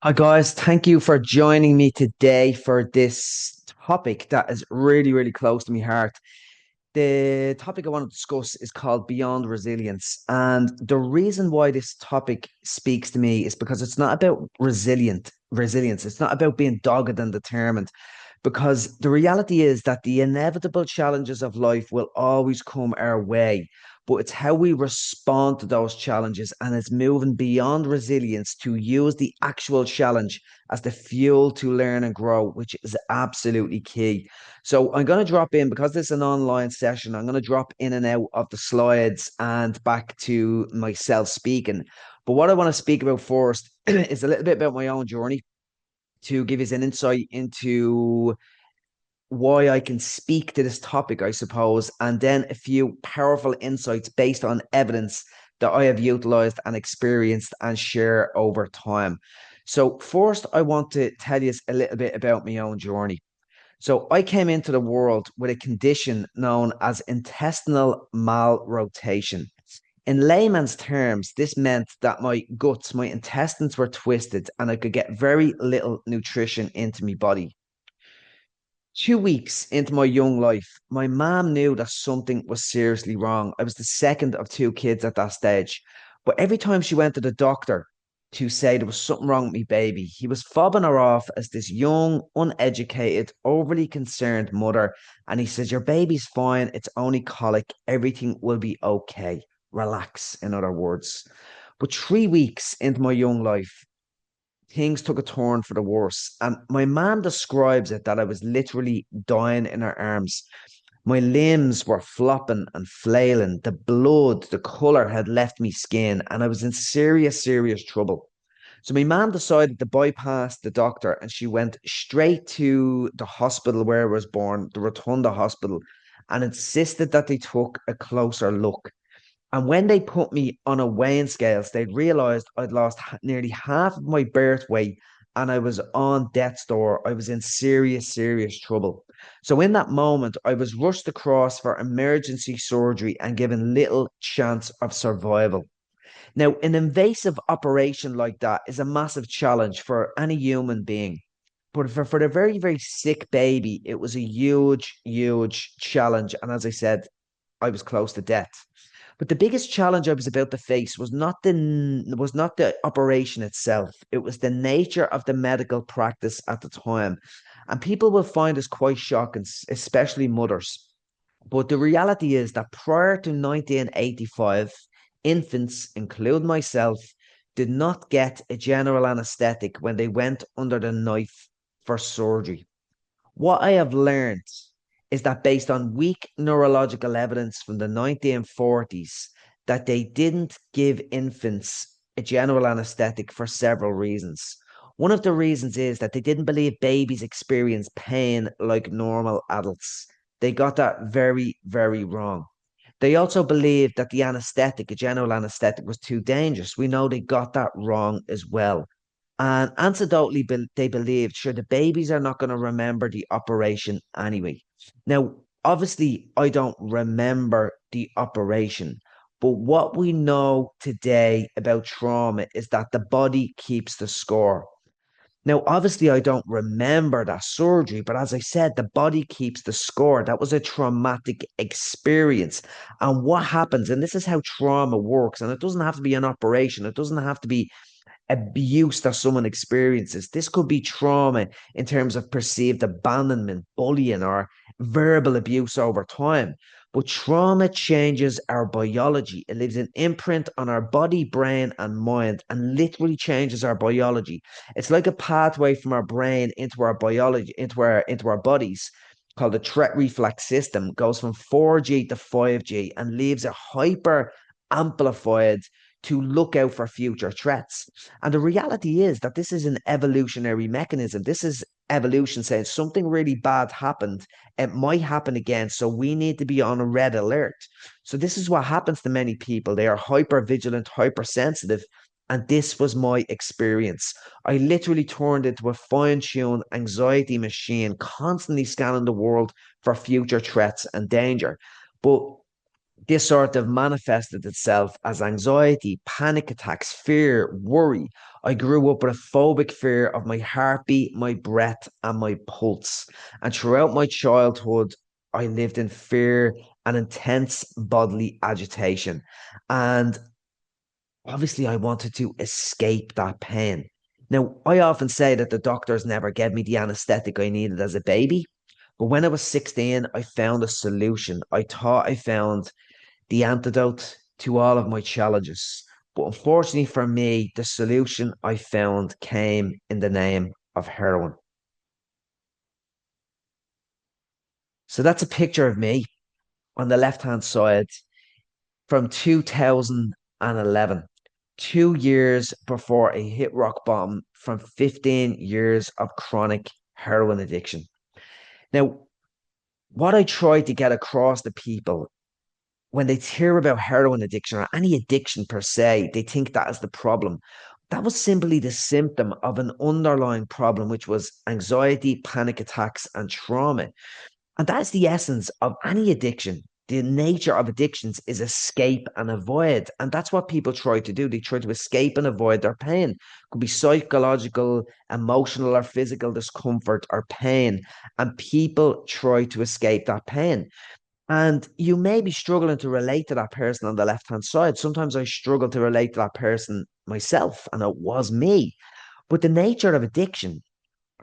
Hi guys, thank you for joining me today for this topic that is really, really close to my heart. The topic I want to discuss is called Beyond Resilience. And the reason why this topic speaks to me is because it's not about resilience. It's not about being dogged and determined. Because the reality is that the inevitable challenges of life will always come our way. But it's how we respond to those challenges, and it's moving beyond resilience to use the actual challenge as the fuel to learn and grow, which is absolutely key. So I'm going to drop in because this is an online session. I'm going to drop in and out of the slides and back to myself speaking. But what I want to speak about first is a little bit about my own journey to give us an insight into why I can speak to this topic, I suppose, and then a few powerful insights based on evidence that I have utilized and experienced and share over time. So, first, I want to tell you a little bit about my own journey. So I came into the world with a condition known as intestinal malrotation. In layman's terms, this meant that my intestines were twisted and I could get very little nutrition into my body. 2 weeks into my young life, my mom knew that something was seriously wrong. I was the second of two kids at that stage. But every time she went to the doctor to say there was something wrong with me baby, he was fobbing her off as this young, uneducated, overly concerned mother. And he says, your baby's fine. It's only colic. Everything will be okay. Relax, in other words. But 3 weeks into my young life, things took a turn for the worse. And my mom describes it that I was literally dying in her arms. My limbs were flopping and flailing. The blood, the colour had left me skin, and I was in serious, serious trouble. So my mom decided to bypass the doctor and she went straight to the hospital where I was born, the Rotunda Hospital, and insisted that they took a closer look. And when they put me on a weighing scales, they realized I'd lost nearly half of my birth weight and I was on death's door. I was in serious, serious trouble. So in that moment, I was rushed across for emergency surgery and given little chance of survival. Now, an invasive operation like that is a massive challenge for any human being. But for the very, very sick baby, it was a huge, huge challenge. And as I said, I was close to death. But the biggest challenge I was about to face was not the operation itself. It was the nature of the medical practice at the time. And people will find this quite shocking, especially mothers. But the reality is that prior to 1985, infants, including myself, did not get a general anesthetic when they went under the knife for surgery. What I have learned is that based on weak neurological evidence from the 1940s, that they didn't give infants a general anesthetic for several reasons. One of the reasons is that they didn't believe babies experience pain like normal adults. They got that very, very wrong. They also believed that the anesthetic, a general anesthetic, was too dangerous. We know they got that wrong as well. And anecdotally, they believed, sure, the babies are not going to remember the operation anyway. Now, obviously, I don't remember the operation, but what we know today about trauma is that the body keeps the score. Now, obviously, I don't remember that surgery, but as I said, the body keeps the score. That was a traumatic experience. And what happens, and this is how trauma works, and it doesn't have to be an operation, it doesn't have to be abuse that someone experiences. This could be trauma in terms of perceived abandonment, bullying, or verbal abuse over time. But trauma changes our biology. It leaves an imprint on our body, brain, and mind, and literally changes our biology. It's like a pathway from our brain into our biology, into our bodies, called the threat reflex system, goes from 4G to 5G and leaves a hyper amplified to look out for future threats. And the reality is that this is an evolutionary mechanism. This is evolution saying something really bad happened. It might happen again. So we need to be on a red alert. So this is what happens to many people. They are hyper vigilant, hypersensitive. And this was my experience. I literally turned into a fine tuned anxiety machine, constantly scanning the world for future threats and danger. But This sort of manifested itself as anxiety, panic attacks, fear, worry. I grew up with a phobic fear of my heartbeat, my breath, and my pulse. And throughout my childhood, I lived in fear and intense bodily agitation. And obviously, I wanted to escape that pain. Now, I often say that the doctors never gave me the anesthetic I needed as a baby. But when I was 16, I found a solution. I thought I found the antidote to all of my challenges. But unfortunately for me, the solution I found came in the name of heroin. So that's a picture of me on the left hand side from 2011, 2 years before I hit rock bottom from 15 years of chronic heroin addiction. Now, what I try to get across to people when they hear about heroin addiction or any addiction per se, they think that is the problem. That was simply the symptom of an underlying problem, which was anxiety, panic attacks, and trauma. And that's the essence of any addiction. The nature of addictions is escape and avoid. And that's what people try to do. They try to escape and avoid their pain. It could be psychological, emotional, or physical discomfort or pain. And people try to escape that pain. And you may be struggling to relate to that person on the left hand side. Sometimes I struggle to relate to that person myself, and it was me. But the nature of addiction,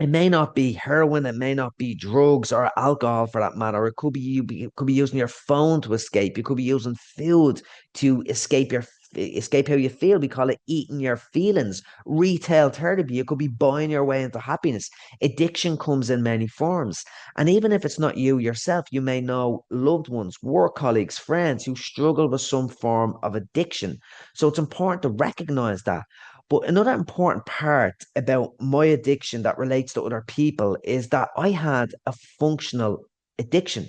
it may not be heroin, it may not be drugs or alcohol for that matter. It could be it could be using your phone to escape. You could be using food to escape how you feel. We call it eating your feelings. Retail therapy. You could be buying your way into happiness. Addiction comes in many forms. And even if it's not you yourself, you may know loved ones, work colleagues, friends who struggle with some form of addiction. So it's important to recognize that. But another important part about my addiction that relates to other people is that I had a functional addiction.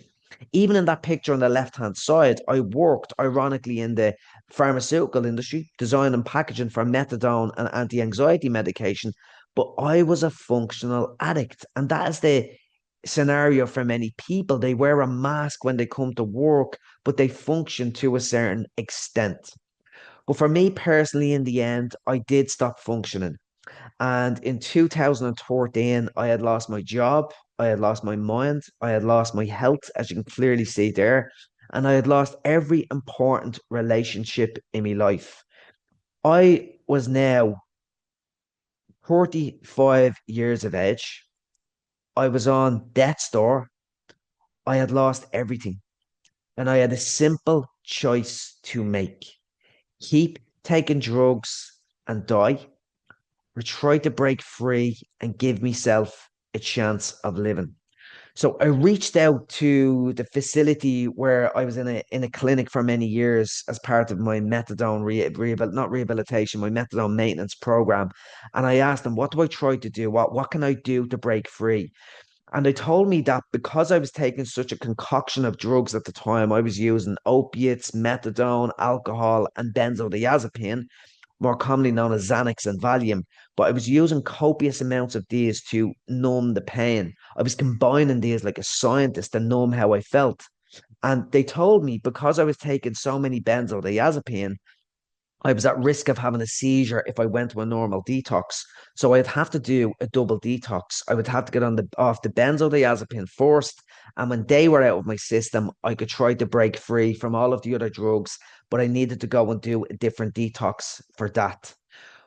Even in that picture on the left hand side, I worked ironically in the pharmaceutical industry, designing and packaging for methadone and anti anxiety medication. But I was a functional addict. And that is the scenario for many people. They wear a mask when they come to work, but they function to a certain extent. But for me personally, in the end, I did stop functioning. And in 2014, I had lost my job, I had lost my mind, I had lost my health, as you can clearly see there, and I had lost every important relationship in my life. I was now 45 years of age. I was on death's door. I had lost everything. And I had a simple choice to make: keep taking drugs and die, or try to break free and give myself a chance of living. So I reached out to the facility where I was in a clinic for many years as part of my methadone not rehabilitation, my methadone maintenance program, and I asked them, "What do I try to do? What can I do to break free?" And they told me that because I was taking such a concoction of drugs at the time, I was using opiates, methadone, alcohol, and benzodiazepine, more commonly known as Xanax and Valium. But I was using copious amounts of these to numb the pain. I was combining these like a scientist to numb how I felt. And they told me because I was taking so many benzodiazepine, I was at risk of having a seizure if I went to a normal detox. So I'd have to do a double detox. I would have to get on the off the benzodiazepine first. And when they were out of my system, I could try to break free from all of the other drugs, but I needed to go and do a different detox for that.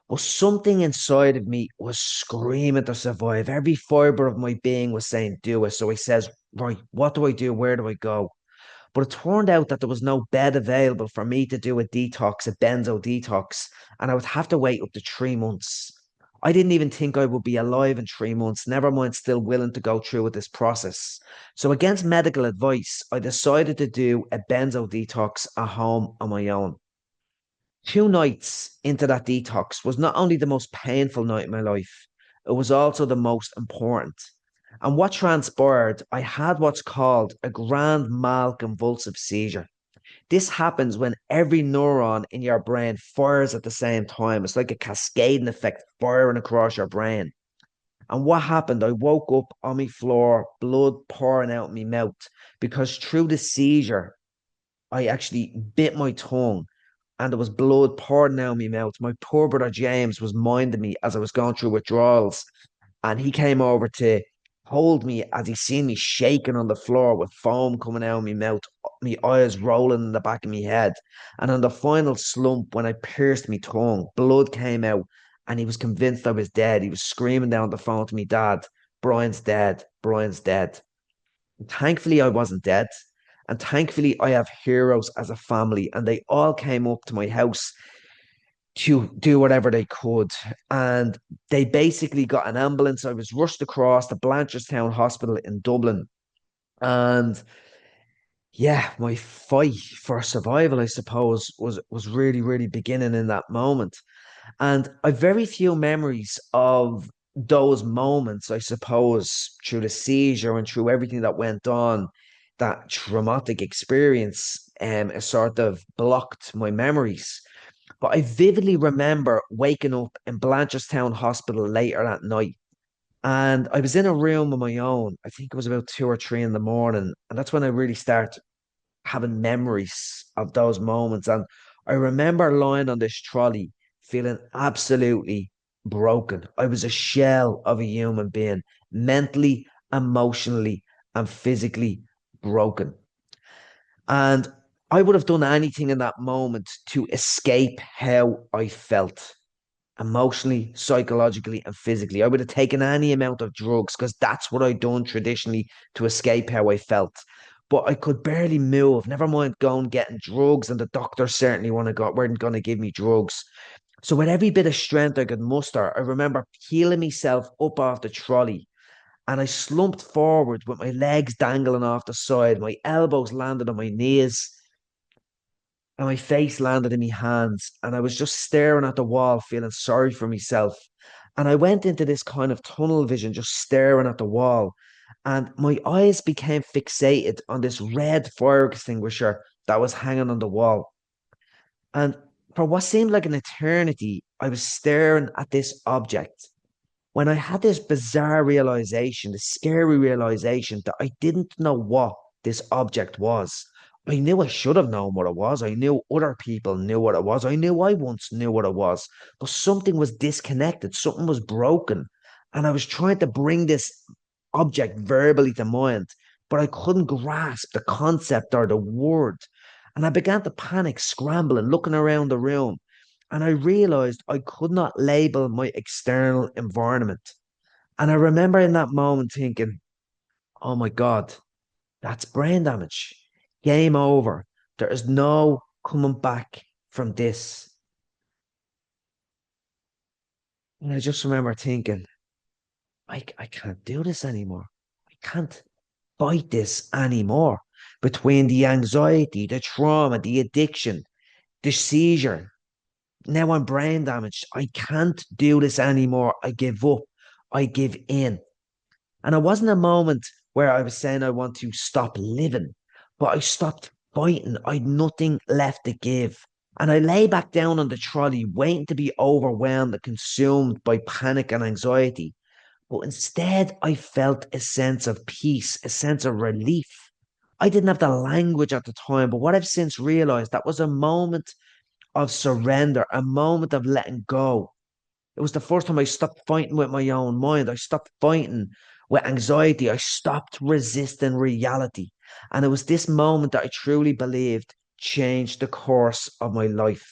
Well, something inside of me was screaming to survive. Every fiber of my being was saying, do it. So he says, right, what do I do? Where do I go? But it turned out that there was no bed available for me to do a detox, a benzo detox, and I would have to wait up to 3 months. I didn't even think I would be alive in 3 months, never mind still willing to go through with this process. So, against medical advice, I decided to do a benzo detox at home on my own. 2 nights into that detox was not only the most painful night of my life, it was also the most important. And what transpired, I had what's called a grand mal convulsive seizure. This happens when every neuron in your brain fires at the same time. It's like a cascading effect firing across your brain. And what happened? I woke up on my floor, blood pouring out my mouth, because through the seizure, I actually bit my tongue and there was blood pouring out of my mouth. My poor brother James was minding me as I was going through withdrawals, and he came over to hold me as he seen me shaking on the floor with foam coming out of my mouth, my eyes rolling in the back of my head. And on the final slump, when I pierced my tongue, blood came out, and he was convinced I was dead. He was screaming down the phone to me dad, Brian's dead, Brian's dead. Thankfully, I wasn't dead. And thankfully, I have heroes as a family, and they all came up to my house to do whatever they could. And they basically got an ambulance. I was rushed across the Blanchardstown Hospital in Dublin. And yeah, my fight for survival, I suppose, was really, really beginning in that moment. And I've very few memories of those moments, I suppose, through the seizure and through everything that went on. That traumatic experience has sort of blocked my memories. But I vividly remember waking up in Blanchardstown Hospital later that night. And I was in a room on my own. I think it was about 2 or 3 in the morning. And that's when I really start having memories of those moments. And I remember lying on this trolley feeling absolutely broken. I was a shell of a human being, mentally, emotionally, and physically broken. And I would have done anything in that moment to escape how I felt emotionally, psychologically, and physically. I would have taken any amount of drugs because that's what I'd done traditionally to escape how I felt. But I could barely move. Never mind going getting drugs, and the doctor certainly weren't going to give me drugs. So with every bit of strength I could muster, I remember peeling myself up off the trolley, and I slumped forward with my legs dangling off the side. My elbows landed on my knees, and my face landed in my hands, and I was just staring at the wall, feeling sorry for myself. And I went into this kind of tunnel vision, just staring at the wall, and my eyes became fixated on this red fire extinguisher that was hanging on the wall. And for what seemed like an eternity, I was staring at this object when I had this bizarre realization, this scary realization that I didn't know what this object was. I knew I should have known what it was. I knew other people knew what it was. I knew I once knew what it was, but something was disconnected, something was broken. And I was trying to bring this object verbally to mind, but I couldn't grasp the concept or the word. And I began to panic, scrambling, looking around the room, and I realized I could not label my external environment. And I remember in that moment thinking, oh my God, that's brain damage. Game over. There is no coming back from this. And I just remember thinking, I can't do this anymore. I can't fight this anymore. Between the anxiety, the trauma, the addiction, the seizure, now I'm brain damaged. I can't do this anymore. I give up. I give in. And it wasn't a moment where I was saying I want to stop living, but I stopped fighting. I'd nothing left to give. And I lay back down on the trolley, waiting to be overwhelmed and consumed by panic and anxiety. But instead, I felt a sense of peace, a sense of relief. I didn't have the language at the time, but what I've since realized, that was a moment of surrender, a moment of letting go. It was the first time I stopped fighting with my own mind. I stopped fighting with anxiety. I stopped resisting reality. And it was this moment that I truly believed changed the course of my life.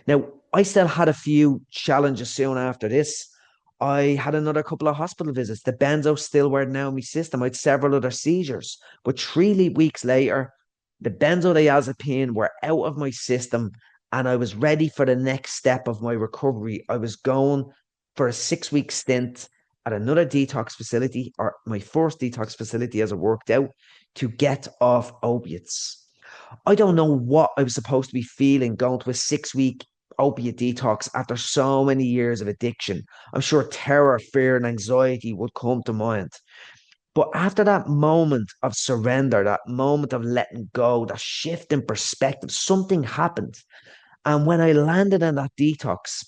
Now, I still had a few challenges soon after this. I had another couple of hospital visits. The benzo still weren't now in my system. I had several other seizures. But 3 weeks later, the benzodiazepine were out of my system, and I was ready for the next step of my recovery. I was going for a 6 week stint at another detox facility, or my first detox facility as it worked out, to get off opiates. I don't know what I was supposed to be feeling going to a 6 week opiate detox after so many years of addiction. I'm sure terror, fear, and anxiety would come to mind. But after that moment of surrender, that moment of letting go, that shift in perspective, something happened. And when I landed in that detox,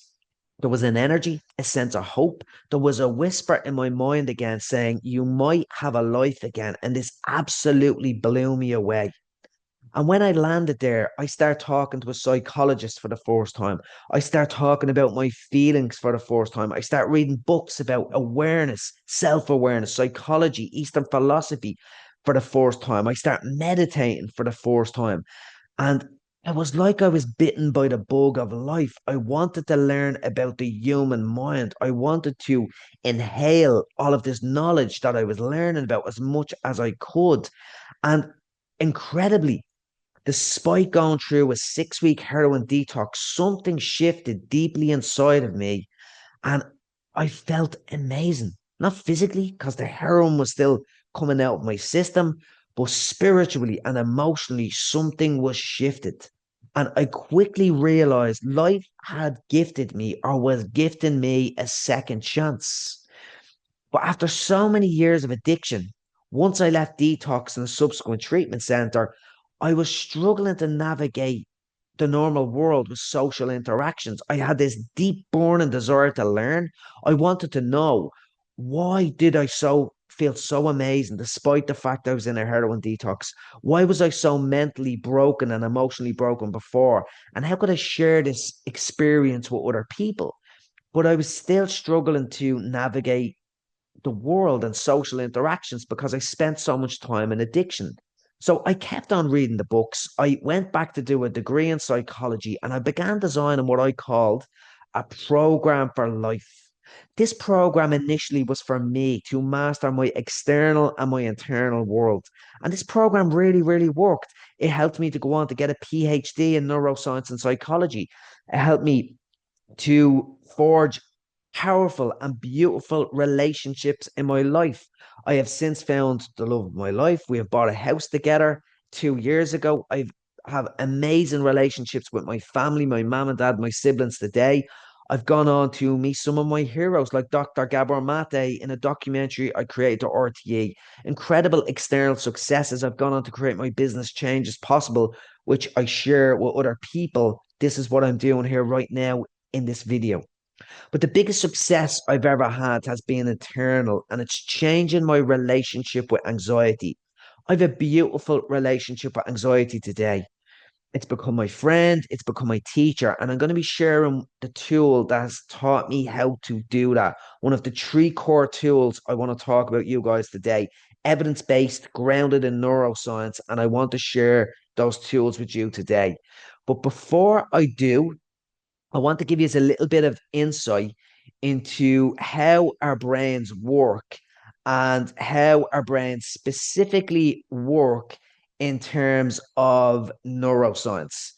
there was an energy, a sense of hope. There was a whisper in my mind again saying, you might have a life again. And this absolutely blew me away. And when I landed there, I start talking to a psychologist for the first time. I start talking about my feelings for the first time. I start reading books about awareness, self-awareness, psychology, Eastern philosophy for the first time. I start meditating for the first time. And it was like I was bitten by the bug of life. I wanted to learn about the human mind. I wanted to inhale all of this knowledge that I was learning about as much as I could. And incredibly, despite going through a 6 week heroin detox, something shifted deeply inside of me and I felt amazing. Not physically, because the heroin was still coming out of my system, but spiritually and emotionally, something was shifted. And I quickly realized life had gifted me or was gifting me a second chance. But after so many years of addiction, once I left detox and the subsequent treatment center, I was struggling to navigate the normal world with social interactions. I had this deep burning desire to learn. I wanted to know why did I so feel so amazing despite the fact I was in a heroin detox? Why was I so mentally broken and emotionally broken before? And how could I share this experience with other people? But I was still struggling to navigate the world and social interactions because I spent so much time in addiction. So I kept on reading the books. I went back to do a degree in psychology and I began designing what I called a program for life. This program initially was for me to master my external and my internal world. And this program really, really worked. It helped me to go on to get a PhD in neuroscience and psychology. It helped me to forge powerful and beautiful relationships in my life. I have since found the love of my life. We have bought a house together 2 years ago. I've have amazing relationships with my family, my mom and dad, my siblings today. I've gone on to meet some of my heroes like Dr. Gabor Mate in a documentary I created to RTE. Incredible external successes. I've gone on to create my business changes possible, which I share with other people. This is what I'm doing here right now in this video. But the biggest success I've ever had has been internal, and it's changing my relationship with anxiety. I have a beautiful relationship with anxiety today. It's become my friend, it's become my teacher, and I'm going to be sharing the tool that has taught me how to do that. One of the three core tools I want to talk about you guys today, evidence based, grounded in neuroscience, and I want to share those tools with you today. But before I do, I want to give you a little bit of insight into how our brains work and how our brains specifically work in terms of neuroscience.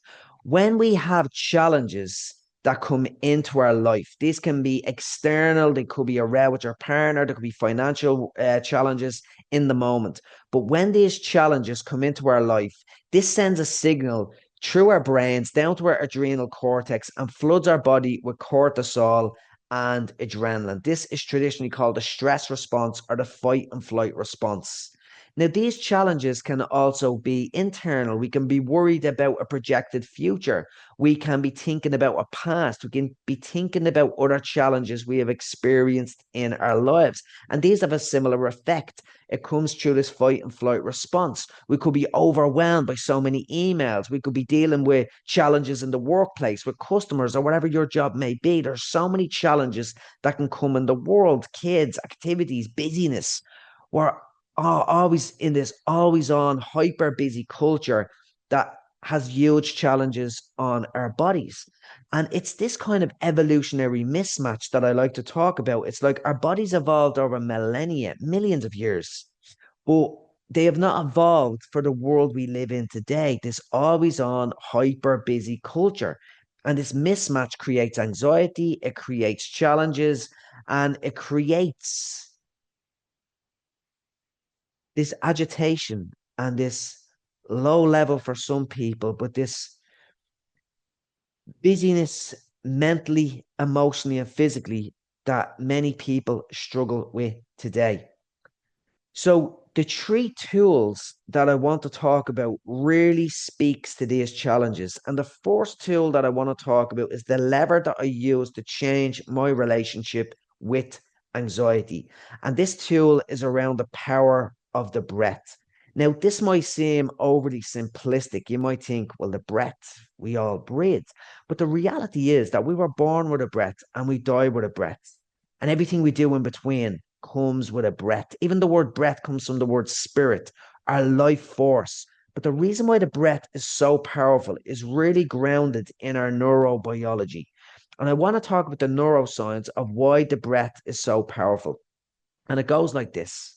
When we have challenges that come into our life, these can be external, they could be a row with your partner, there could be financial challenges in the moment. But when these challenges come into our life, this sends a signal through our brains down to our adrenal cortex and floods our body with cortisol and adrenaline. This is traditionally called the stress response or the fight and flight response. Now, these challenges can also be internal. We can be worried about a projected future. We can be thinking about a past. We can be thinking about other challenges we have experienced in our lives. And these have a similar effect. It comes through this fight and flight response. We could be overwhelmed by so many emails. We could be dealing with challenges in the workplace with customers or whatever your job may be. There's so many challenges that can come in the world, kids, activities, busyness. We're always in this always on hyper busy culture that has huge challenges on our bodies. And it's this kind of evolutionary mismatch that I like to talk about. It's like our bodies evolved over millennia, millions of years, but they have not evolved for the world we live in today. This always on hyper busy culture. And this mismatch creates anxiety, it creates challenges, and it creates this agitation and this low level for some people, but this busyness mentally, emotionally, and physically that many people struggle with today. So the three tools that I want to talk about really speaks to these challenges. And the first tool that I want to talk about is the lever that I use to change my relationship with anxiety. And this tool is around the power of the breath. Now, this might seem overly simplistic. You might think, well, the breath, we all breathe. But the reality is that we were born with a breath and we die with a breath. And everything we do in between comes with a breath. Even the word breath comes from the word spirit, our life force. But the reason why the breath is so powerful is really grounded in our neurobiology. And I want to talk about the neuroscience of why the breath is so powerful. And it goes like this.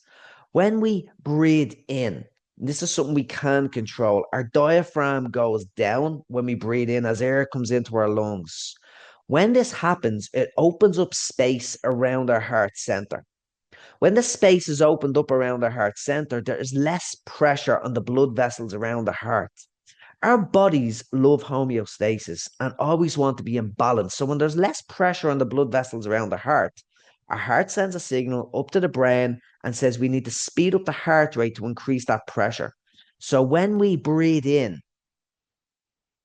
When we breathe in, this is something we can control. Our diaphragm goes down when we breathe in as air comes into our lungs. When this happens, it opens up space around our heart center. When the space is opened up around the heart center, there is less pressure on the blood vessels around the heart. Our bodies love homeostasis and always want to be in balance. So when there's less pressure on the blood vessels around the heart, our heart sends a signal up to the brain and says we need to speed up the heart rate to increase that pressure. So when we breathe in,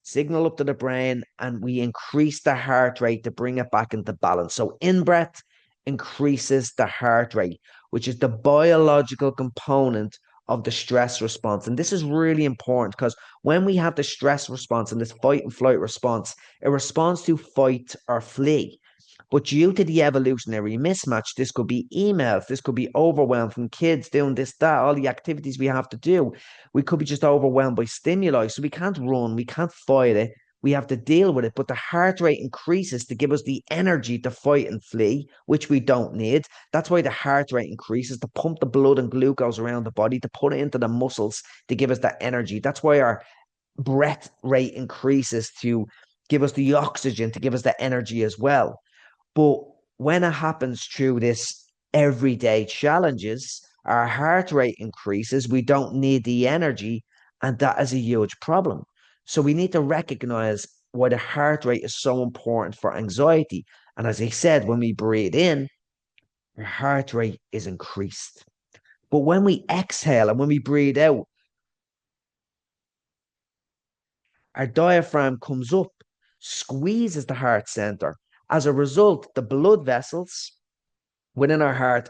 signal up to the brain, and we increase the heart rate to bring it back into balance. So in breath increases the heart rate, which is the biological component of the stress response. And this is really important because when we have the stress response and this fight and flight response, it responds to fight or flee. But due to the evolutionary mismatch, this could be emails, this could be overwhelm from kids doing this, that, all the activities we have to do. We could be just overwhelmed by stimuli. So we can't run, we can't fight it. We have to deal with it. But the heart rate increases to give us the energy to fight and flee, which we don't need. That's why the heart rate increases to pump the blood and glucose around the body, to put it into the muscles to give us that energy. That's why our breath rate increases to give us the oxygen, to give us the energy as well. But when it happens through this everyday challenges, our heart rate increases. We don't need the energy, and that is a huge problem. So we need to recognize why the heart rate is so important for anxiety. And as I said, when we breathe in, our heart rate is increased. But when we exhale and when we breathe out, our diaphragm comes up, squeezes the heart center. As a result, the blood vessels within our heart,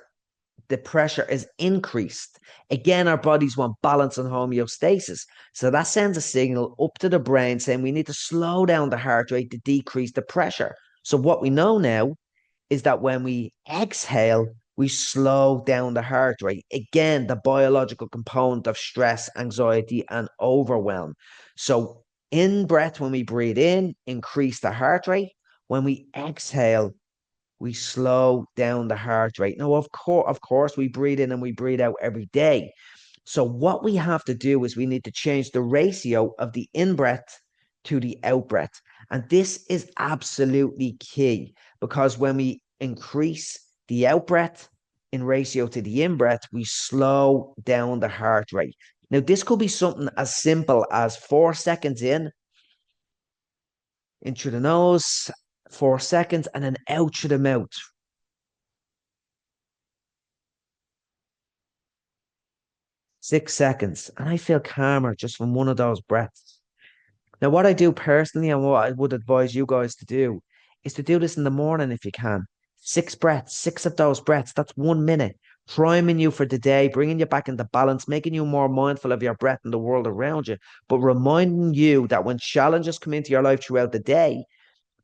the pressure is increased. Again, our bodies want balance and homeostasis. So that sends a signal up to the brain saying we need to slow down the heart rate to decrease the pressure. So what we know now is that when we exhale, we slow down the heart rate. Again, the biological component of stress, anxiety, and overwhelm. So in breath, when we breathe in, increase the heart rate. When we exhale, we slow down the heart rate. Now, of course, we breathe in and we breathe out every day. So what we have to do is we need to change the ratio of the in breath to the out breath. And this is absolutely key because when we increase the out breath in ratio to the in breath, we slow down the heart rate. Now, this could be something as simple as 4 seconds in through the nose, 4 seconds, and then out through the mouth. 6 seconds, and I feel calmer just from one of those breaths. Now, what I do personally and what I would advise you guys to do is to do this in the morning if you can. 6 breaths, six of those breaths, that's 1 minute, priming you for the day, bringing you back into balance, making you more mindful of your breath and the world around you, but reminding you that when challenges come into your life throughout the day,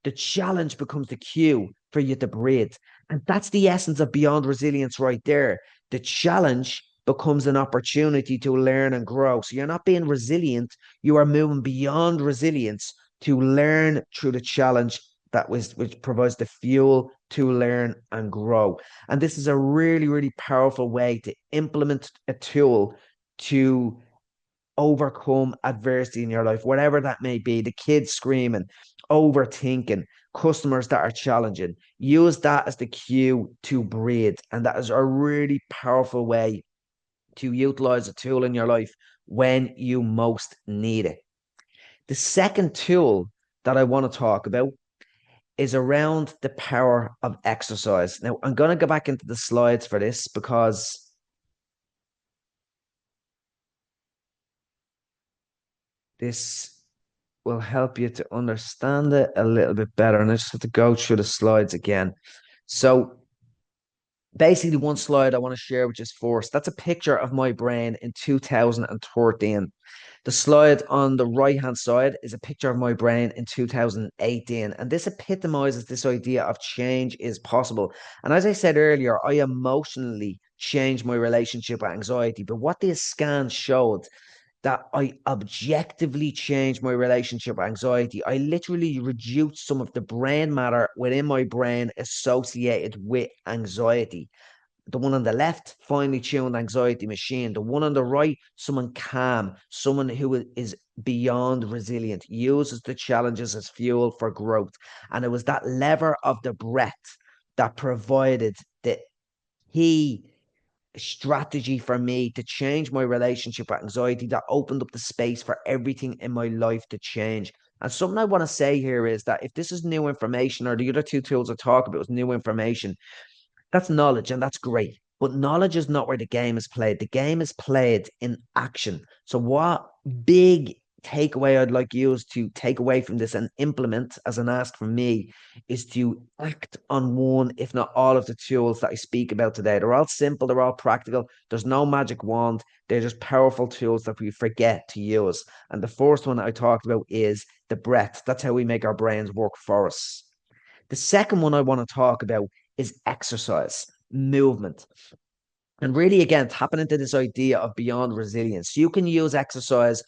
the challenge becomes the cue for you to breathe. And that's the essence of Beyond Resilience right there. The challenge becomes an opportunity to learn and grow. So you're not being resilient, you are moving beyond resilience to learn through the challenge which provides the fuel to learn and grow. And this is a really, really powerful way to implement a tool to overcome adversity in your life, whatever that may be. The kids screaming, overthinking, customers that are challenging. Use that as the cue to breathe. And that is a really powerful way to utilize a tool in your life when you most need it. The second tool that I want to talk about is around the power of exercise. Now, I'm going to go back into the slides for this because this will help you to understand it a little bit better. And I just have to go through the slides again. So Basically, one slide I want to share with you first. That's a picture of my brain in 2013. The slide on the right hand side is a picture of my brain in 2018. And this epitomizes this idea of change is possible. And as I said earlier, I emotionally changed my relationship with anxiety. But what these scans showed that I objectively changed my relationship with anxiety. I literally reduced some of the brain matter within my brain associated with anxiety. The one on the left, finely tuned anxiety machine. The one on the right, someone calm, someone who is beyond resilient, uses the challenges as fuel for growth. And it was that lever of the breath that provided the key strategy for me to change my relationship with anxiety that opened up the space for everything in my life to change. And something I want to say here is that if this is new information, or the other two tools I talk about is new information, that's knowledge and that's great. But knowledge is not where the game is played. The game is played in action. So, what big takeaway I'd like you to take away from this and implement as an ask from me is to act on one, if not all, of the tools that I speak about today. They're all simple, they're all practical. There's no magic wand. They're just powerful tools that we forget to use. And the first one that I talked about is the breath. That's how we make our brains work for us. The second one I want to talk about is exercise, movement. And really, again, tapping into this idea of beyond resilience. You can use exercise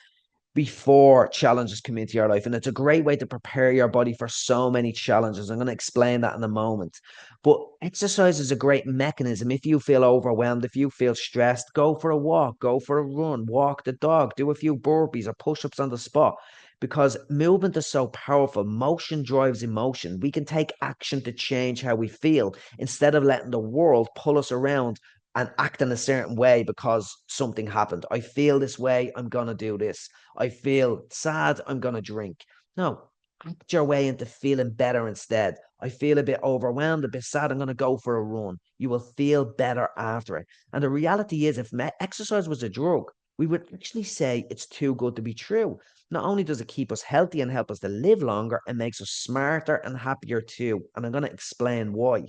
before challenges come into your life. And it's a great way to prepare your body for so many challenges. I'm going to explain that in a moment. But exercise is a great mechanism. If you feel overwhelmed, if you feel stressed, go for a walk, go for a run, walk the dog, do a few burpees or push ups on the spot. Because movement is so powerful. Motion drives emotion. We can take action to change how we feel instead of letting the world pull us around and act in a certain way because something happened. I feel this way, I'm going to do this. I feel sad, I'm going to drink. No, act your way into feeling better instead. I feel a bit overwhelmed, a bit sad, I'm going to go for a run. You will feel better after it. And the reality is, if exercise was a drug, we would actually say it's too good to be true. Not only does it keep us healthy and help us to live longer, it makes us smarter and happier too. And I'm going to explain why.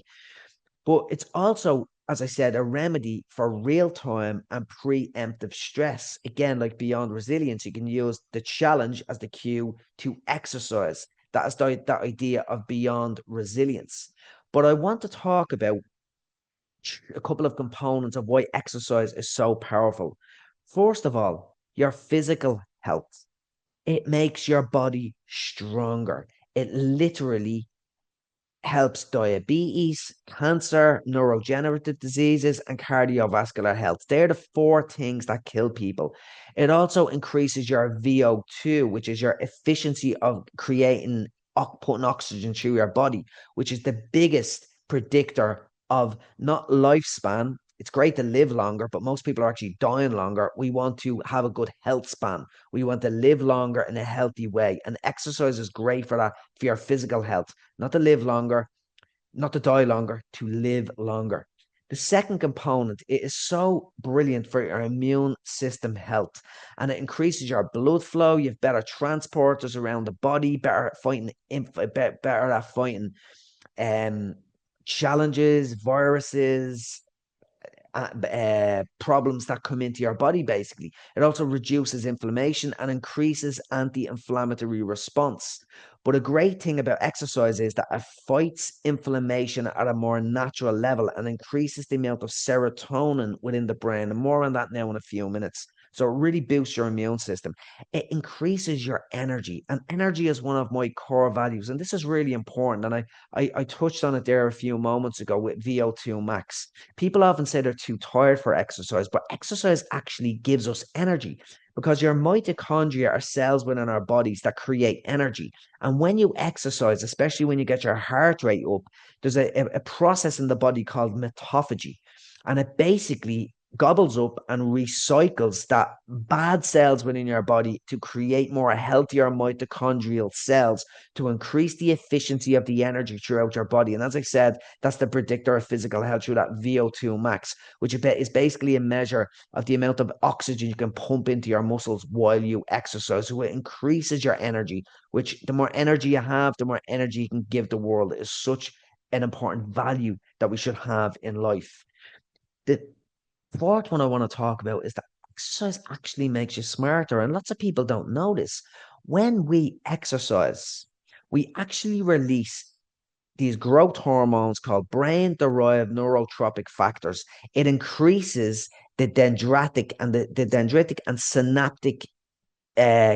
But it's also, as I said, a remedy for real time and preemptive stress. Again, like beyond resilience, you can use the challenge as the cue to exercise. That is that idea of beyond resilience. But I want to talk about a couple of components of why exercise is so powerful. First of all, your physical health. It makes your body stronger. It literally helps diabetes, cancer, neurodegenerative diseases, and cardiovascular health. They're the four things that kill people. It also increases your VO2, which is your efficiency of creating, putting oxygen through your body, which is the biggest predictor of not lifespan. It's great to live longer, but most people are actually dying longer. We want to have a good health span. We want to live longer in a healthy way. And exercise is great for that, for your physical health, not to live longer, not to die longer, to live longer. The second component, it is so brilliant for your immune system health, and it increases your blood flow. You have better transporters around the body, better at fighting, better at fighting um, challenges, viruses, problems that come into your body, basically. It also reduces inflammation and increases anti-inflammatory response. But a great thing about exercise is that it fights inflammation at a more natural level and increases the amount of serotonin within the brain. And more on that now in a few minutes. So it really boosts your immune system. It increases your energy, and energy is one of my core values. And this is really important. And I touched on it there a few moments ago with VO2 max. People often say they're too tired for exercise, but exercise actually gives us energy because your mitochondria are cells within our bodies that create energy. And when you exercise, especially when you get your heart rate up, there's a process in the body called mitophagy. And it basically gobbles up and recycles that bad cells within your body to create more healthier mitochondrial cells to increase the efficiency of the energy throughout your body. And as I said, that's the predictor of physical health through that VO2 max, which is basically a measure of the amount of oxygen you can pump into your muscles while you exercise. So it increases your energy, which the more energy you have, the more energy you can give the world. It is such an important value that we should have in life. The fourth one I want to talk about is that exercise actually makes you smarter, and lots of people don't know this. When we exercise, we actually release these growth hormones called brain derived neurotropic factors. It increases the dendritic and synaptic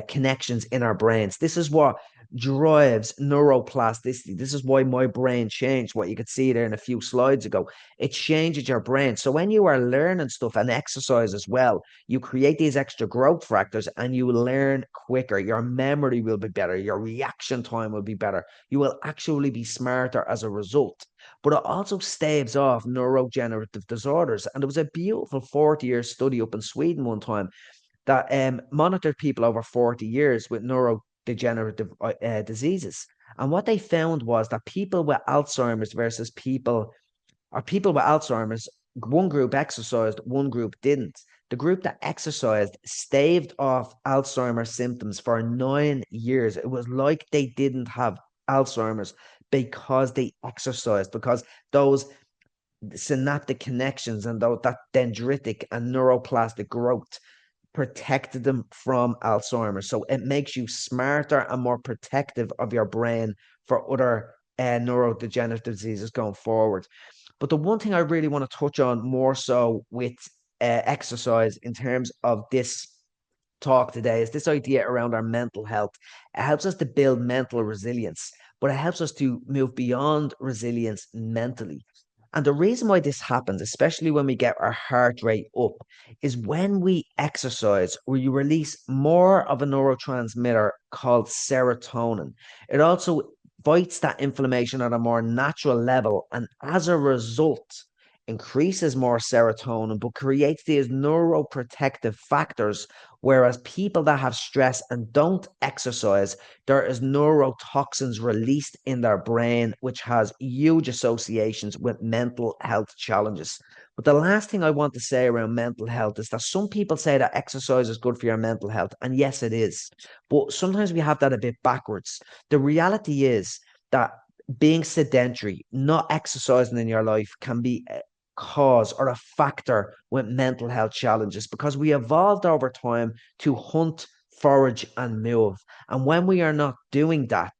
connections in our brains. This is what drives neuroplasticity. This is why my brain changed. What you could see there in a few slides ago, it changes your brain. So when you are learning stuff and exercise as well, you create these extra growth factors and you learn quicker. Your memory will be better. Your reaction time will be better. You will actually be smarter as a result. But it also staves off neurodegenerative disorders. And there was a beautiful 40-year study up in Sweden one time that monitored people over 40 years with neurodegenerative diseases. And what they found was that people with Alzheimer's versus people with Alzheimer's, one group exercised, one group didn't. The group that exercised staved off Alzheimer's symptoms for 9 years. It was like they didn't have Alzheimer's because they exercised, because those synaptic connections and that dendritic and neuroplastic growth protected them from Alzheimer's. So it makes you smarter and more protective of your brain for other neurodegenerative diseases going forward. But the one thing I really want to touch on more so with exercise in terms of this talk today is this idea around our mental health. It helps us to build mental resilience, but it helps us to move beyond resilience mentally. And the reason why this happens, especially when we get our heart rate up, is when we exercise, where you release more of a neurotransmitter called serotonin. It also fights that inflammation at a more natural level, and as a result, increases more serotonin, but creates these neuroprotective factors. Whereas people that have stress and don't exercise, there is neurotoxins released in their brain, which has huge associations with mental health challenges. But the last thing I want to say around mental health is that some people say that exercise is good for your mental health. And yes, it is. But sometimes we have that a bit backwards. The reality is that being sedentary, not exercising in your life can be cause or a factor with mental health challenges because we evolved over time to hunt, forage, and move. And when we are not doing that,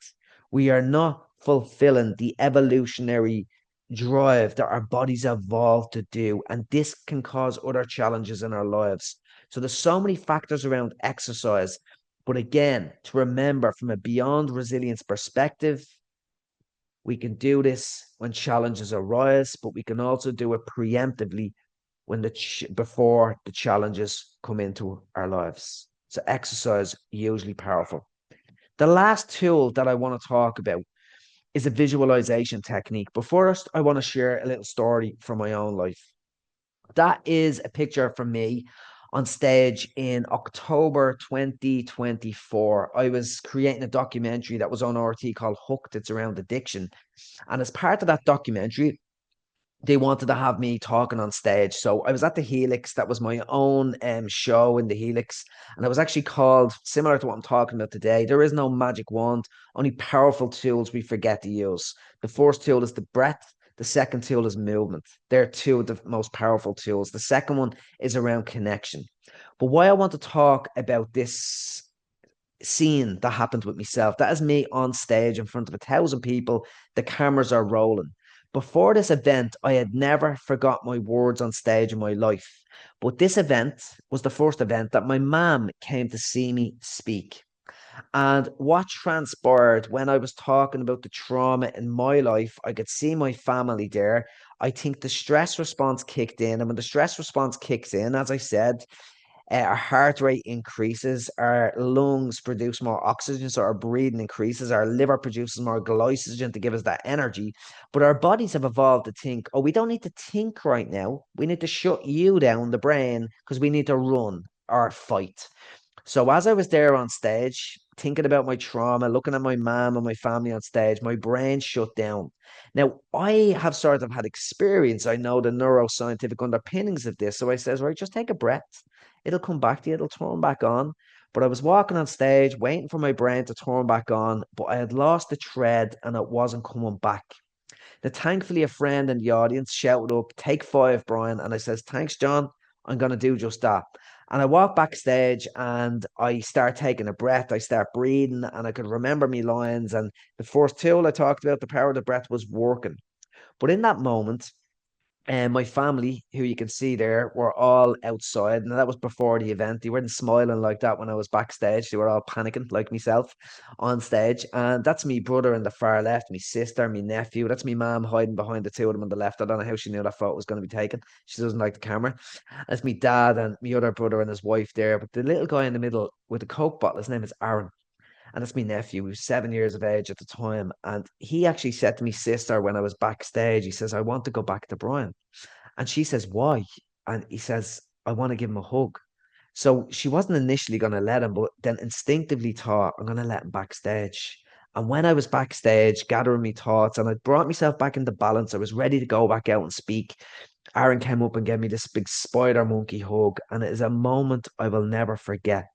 we are not fulfilling the evolutionary drive that our bodies evolved to do. And this can cause other challenges in our lives. So there's so many factors around exercise. But again, to remember from a beyond resilience perspective, we can do this when challenges arise, but we can also do it preemptively when before the challenges come into our lives. So exercise hugely powerful. The last tool that I want to talk about is a visualization technique. But first, I want to share a little story from my own life. That is a picture from me on stage in October 2024. I was creating a documentary that was on RT called Hooked. It's around addiction. And as part of that documentary, they wanted to have me talking on stage. So I was at the Helix. That was my own show in the Helix. And it was actually called, similar to what I'm talking about today, there is no magic wand, only powerful tools we forget to use. The first tool is the breath. The second tool is movement. They're two of the most powerful tools. The second one is around connection. But why I want to talk about this scene that happened with myself. That is me on stage in front of 1,000 people. The cameras are rolling. Before this event, I had never forgot my words on stage in my life. But this event was the first event that my mum came to see me speak. And what transpired when I was talking about the trauma in my life, I could see my family there. I think the stress response kicked in. And when the stress response kicks in, as I said, our heart rate increases, our lungs produce more oxygen, so our breathing increases, our liver produces more glycogen to give us that energy. But our bodies have evolved to think, oh, we don't need to think right now. We need to shut you down, the brain, because we need to run or fight. So as I was there on stage, thinking about my trauma, looking at my mom and my family on stage, my brain shut down. Now, I have sort of had experience. I know the neuroscientific underpinnings of this. So I says, right, just take a breath. It'll come back to you. It'll turn back on. But I was walking on stage, waiting for my brain to turn back on, but I had lost the thread and it wasn't coming back. Now, thankfully, a friend in the audience shouted up, "Take five, Brian." And I says, "Thanks, John. I'm going to do just that." And I walk backstage and I start taking a breath. I start breathing and I could remember me lines. And the first tool I talked about, the power of the breath, was working. But in that moment, and my family, who you can see there, were all outside, and that was before the event. They weren't smiling like that when I was backstage. They were all panicking, like myself, on stage. And that's me brother in the far left, my sister, my nephew. That's me mom hiding behind the two of them on the left. I don't know how she knew that photo was going to be taken. She doesn't like the camera. That's me dad and my other brother and his wife there. But the little guy in the middle with the Coke bottle, his name is Aaron. And that's my nephew. He was 7 years of age at the time. And he actually said to me sister when I was backstage, he says, "I want to go back to Brian." And she says, "Why?" And he says, "I want to give him a hug." So she wasn't initially going to let him, but then instinctively thought, "I'm going to let him backstage." And when I was backstage gathering my thoughts and I brought myself back into balance, I was ready to go back out and speak. Aaron came up and gave me this big spider monkey hug. And it is a moment I will never forget.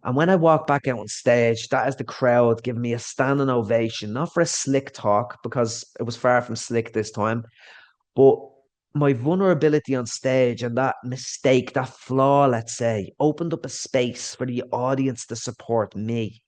And when I walked back out on stage, that is the crowd giving me a standing ovation, not for a slick talk, because it was far from slick this time, but my vulnerability on stage and that mistake, that flaw, let's say, opened up a space for the audience to support me.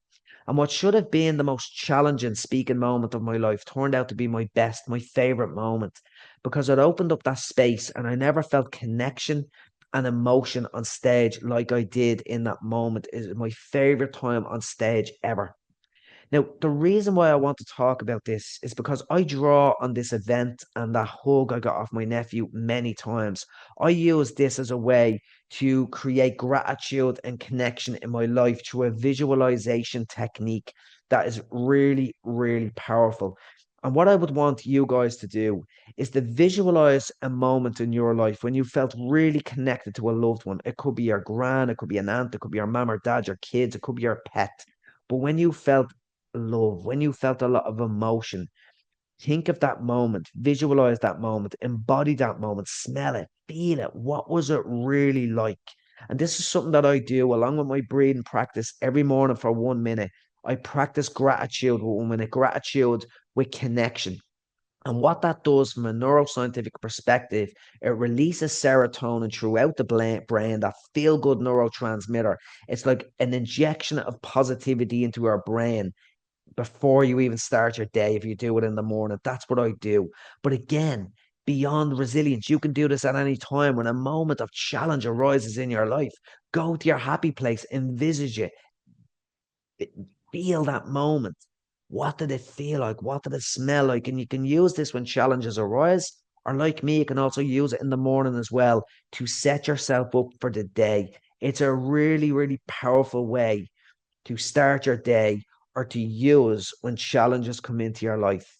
And what should have been the most challenging speaking moment of my life turned out to be my best, my favorite moment, because it opened up that space and I never felt connection and emotion on stage like I did in that moment. Is my favorite time on stage ever. Now, the reason why I want to talk about this is because I draw on this event and that hug I got off my nephew many times. I use this as a way to create gratitude and connection in my life through a visualization technique that is really, really powerful. And what I would want you guys to do is to visualize a moment in your life when you felt really connected to a loved one. It could be your gran, it could be an aunt, it could be your mom or dad, your kids, it could be your pet. But when you felt love, when you felt a lot of emotion, think of that moment, visualize that moment, embody that moment, smell it, feel it. What was it really like? And this is something that I do along with my breathing practice every morning for 1 minute. I practice gratitude with 1 minute, gratitude with connection. And what that does from a neuroscientific perspective, it releases serotonin throughout the brain, that feel good neurotransmitter. It's like an injection of positivity into our brain before you even start your day. If you do it in the morning, that's what I do. But again, beyond resilience, you can do this at any time when a moment of challenge arises in your life. Go to your happy place, envisage it, feel that moment. What did it feel like? What did it smell like? And you can use this when challenges arise, or like me, you can also use it in the morning as well to set yourself up for the day. It's a really, really powerful way to start your day or to use when challenges come into your life.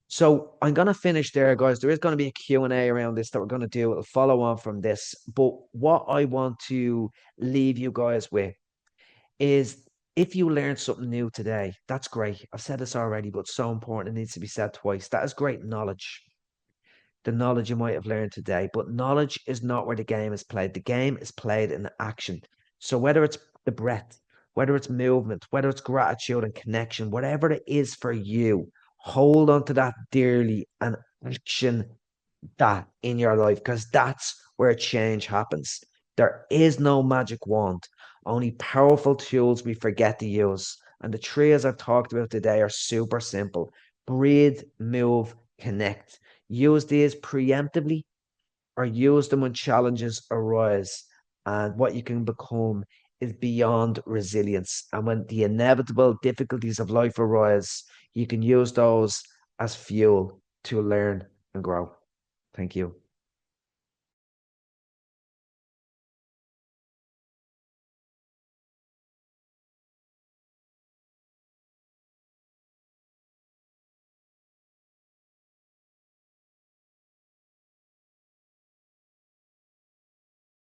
So I'm going to finish there, guys. There is going to be a Q&A around this that we're going to do. It'll follow on from this. But what I want to leave you guys with is, if you learned something new today, that's great. I've said this already, but it's so important. It needs to be said twice. That is great knowledge, the knowledge you might have learned today. But knowledge is not where the game is played. The game is played in action. So whether it's the breath, whether it's movement, whether it's gratitude and connection, whatever it is for you, hold on to that dearly and action that in your life, because that's where change happens. There is no magic wand, only powerful tools we forget to use. And the three, as I've talked about today, are super simple: breathe, move, connect. Use these preemptively or use them when challenges arise. And what you can become is beyond resilience. And when the inevitable difficulties of life arise, you can use those as fuel to learn and grow. Thank you.